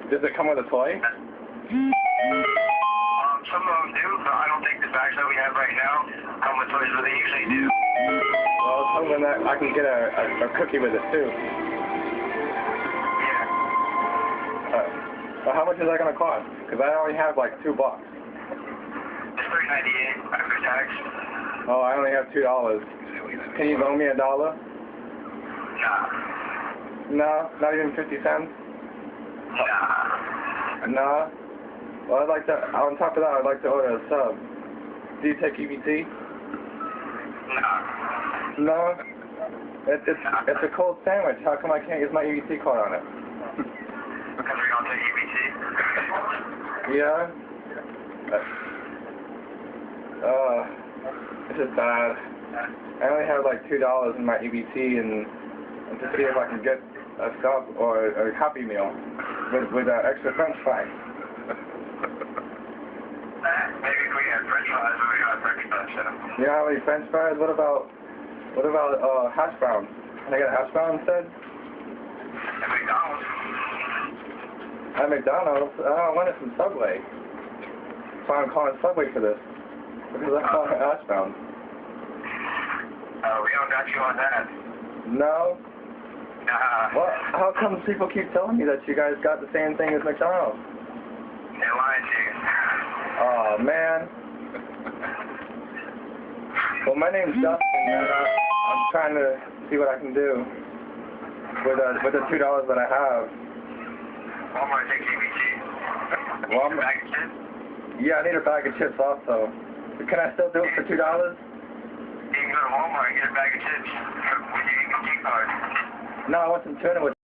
Does it come with a toy? Some of them do, but I don't think the bags that we have right now come with toys, but they usually do. Well, tell me that I can get a cookie with it too. Yeah. So how much is that going to cost? Because I only have like $2. It's $3.98 after tax. Oh, I only have $2. Can you loan me $1? Nah. No, not even 50 cents? Nah. No. Well, I'd like to, on top of that, I'd like to order a sub. Do you take EBT? Nah. No? It's a cold sandwich. How come I can't use my EBT card on it? Because we don't take EBT? Yeah? This is bad. I only have like $2 in my EBT and to see if I can get a sub or a Happy Meal with extra French fries. Maybe if we had French fries, but we got French fries, so. You don't have any French fries? What about hash browns? Can I get a hash brown instead? At McDonald's. At McDonald's? I want it from Subway. That's why I'm calling Subway for this. Because I call it hash browns. We don't got you on that. No? Nah. Well, how come people keep telling me that you guys got the same thing as McDonald's? They're lying to you. Oh man. Well, my name's Justin, and I'm trying to see what I can do with the $2 that I have. Walmart takes EBT. Well, a bag of chips? Yeah, I need a bag of chips also. Can I still do it for $2? You can go to Walmart and get a bag of chips with your EBT card. No, I want some tuna with